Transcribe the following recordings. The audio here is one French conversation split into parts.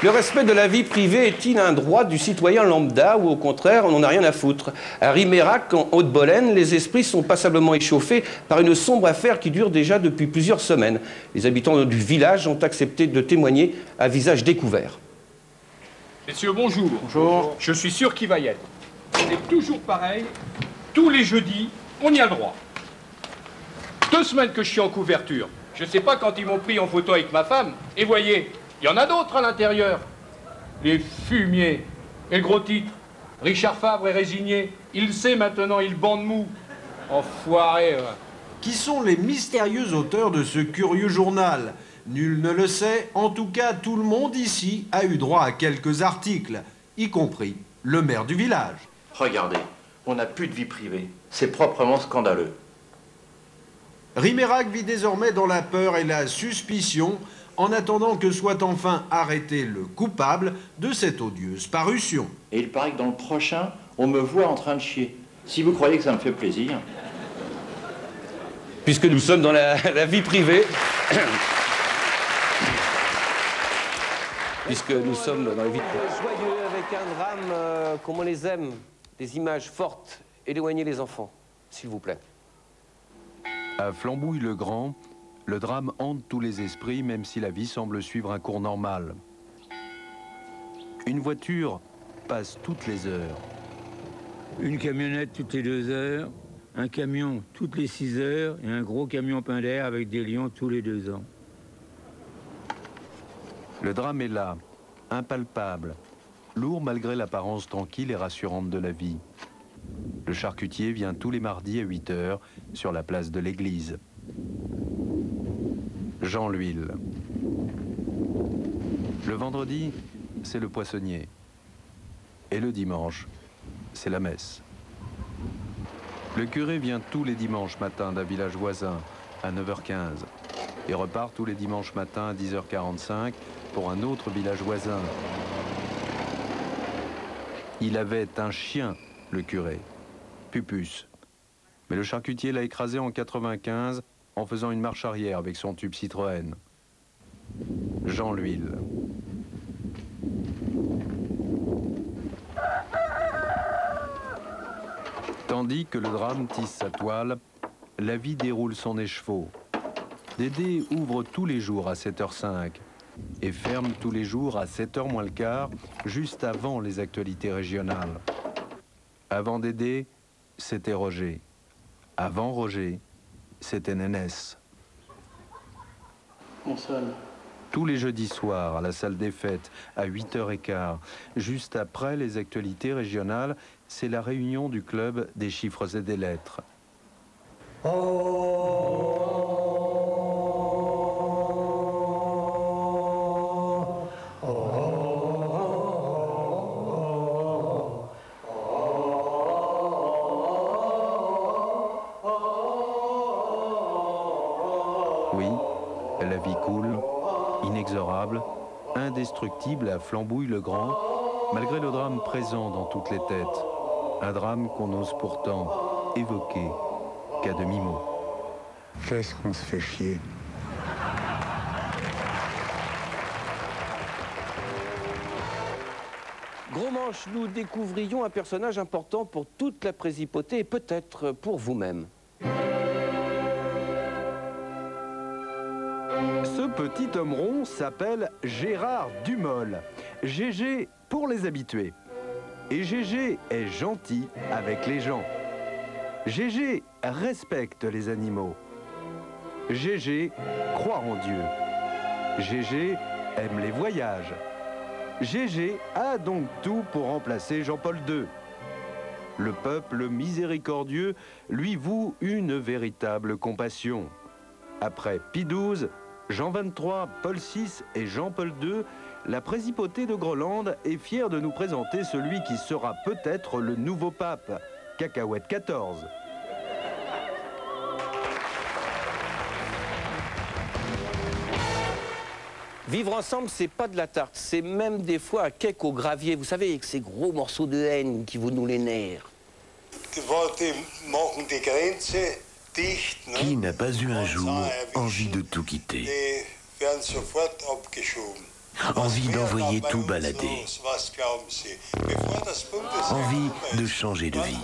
Le respect de la vie privée est-il un droit du citoyen lambda ou au contraire on n'en a rien à foutre? À Rimérac, en Haute-Bolène, les esprits sont passablement échauffés par une sombre affaire qui dure déjà depuis plusieurs semaines. Les habitants du village ont accepté de témoigner à visage découvert. Messieurs, bonjour. Bonjour. Je suis sûr qu'il va y être. C'est toujours pareil. Tous les jeudis, on y a le droit. 2 semaines que je suis en couverture. Je ne sais pas quand ils m'ont pris en photo avec ma femme. Et voyez, il y en a d'autres à l'intérieur. Les fumiers. Et le gros titre. Richard Favre est résigné. Il le sait maintenant, il bande mou. Enfoiré, ouais. Qui sont les mystérieux auteurs de ce curieux journal? Nul ne le sait, en tout cas tout le monde ici a eu droit à quelques articles, y compris le maire du village. Regardez, on n'a plus de vie privée. C'est proprement scandaleux. Rimérac vit désormais dans la peur et la suspicion en attendant que soit enfin arrêté le coupable de cette odieuse parution. Et il paraît que dans le prochain, on me voit en train de chier. Si vous croyez que ça me fait plaisir. Puisque nous sommes dans la vie privée. Puisque nous sommes dans la vie privée. Joyeux avec un drame comme on les aime. Des images fortes. Éloignez les enfants, s'il vous plaît. À Flambouille-le-Grand, le drame hante tous les esprits, même si la vie semble suivre un cours normal. Une voiture passe toutes les heures. Une camionnette toutes les 2 heures, un camion toutes les 6 heures et un gros camion plein d'air avec des lions tous les 2 ans. Le drame est là, impalpable, lourd malgré l'apparence tranquille et rassurante de la vie. Le charcutier vient tous les mardis à 8 h sur la place de l'église. Jean l'huile. Le vendredi, c'est le poissonnier. Et le dimanche, c'est la messe. Le curé vient tous les dimanches matins d'un village voisin à 9 h 15 et repart tous les dimanches matins à 10 h 45 pour un autre village voisin. Il avait un chien, le curé, Pupus. Mais le charcutier l'a écrasé en 95 en faisant une marche arrière avec son tube Citroën. Jean l'huile. Tandis que le drame tisse sa toile, la vie déroule son écheveau. Dédé ouvre tous les jours à 7 h 05 et ferme tous les jours à 7 h moins le quart, juste avant les actualités régionales. Avant Dédé, c'était Roger. Avant Roger, c'était Nénès. On sonne. Tous les jeudis soirs, à la salle des fêtes, à 8 h 15, juste après les actualités régionales, c'est la réunion du club des chiffres et des lettres. Oui, la vie coule, inexorable, indestructible à Flambouille-le-Grand, malgré le drame présent dans toutes les têtes. Un drame qu'on n'ose pourtant évoquer qu'à demi-mot. Qu'est-ce qu'on se fait chier. Gros Manche, nous découvrions un personnage important pour toute la Présipauté et peut-être pour vous-même. Ce petit homme rond s'appelle Gérard Dumol. GG pour les habitués. Et GG est gentil avec les gens. GG respecte les animaux. GG croit en Dieu. GG aime les voyages. GG a donc tout pour remplacer Jean-Paul II. Le peuple miséricordieux lui voue une véritable compassion. Après Pie XII, Jean XXIII, Paul VI et Jean-Paul II, la Présipauté de Groenland est fière de nous présenter celui qui sera peut-être le nouveau pape, Cacahuète XIV. Vivre ensemble, c'est pas de la tarte, c'est même des fois un cake au gravier, vous savez, avec ces gros morceaux de haine qui vous nouent les nerfs. Qui n'a pas eu un jour envie de tout quitter? Envie d'envoyer tout balader. Envie de changer de vie.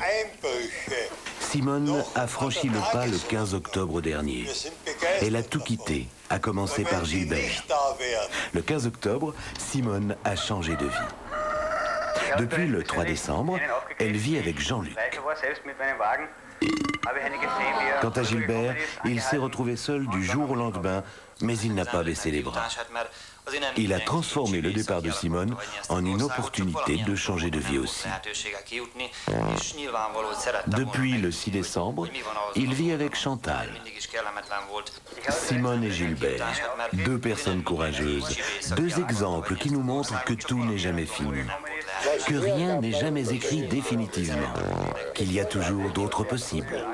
Simone a franchi le pas le 15 octobre dernier. Elle a tout quitté, à commencer par Gilbert. Le 15 octobre, Simone a changé de vie. Depuis le 3 décembre, elle vit avec Jean-Luc. Quant à Gilbert, il s'est retrouvé seul du jour au lendemain, mais il n'a pas baissé les bras. Il a transformé le départ de Simone en une opportunité de changer de vie aussi. Depuis le 6 décembre, il vit avec Chantal. Simone et Gilbert, deux personnes courageuses, deux exemples qui nous montrent que tout n'est jamais fini, que rien n'est jamais écrit définitivement, qu'il y a toujours d'autres possibles.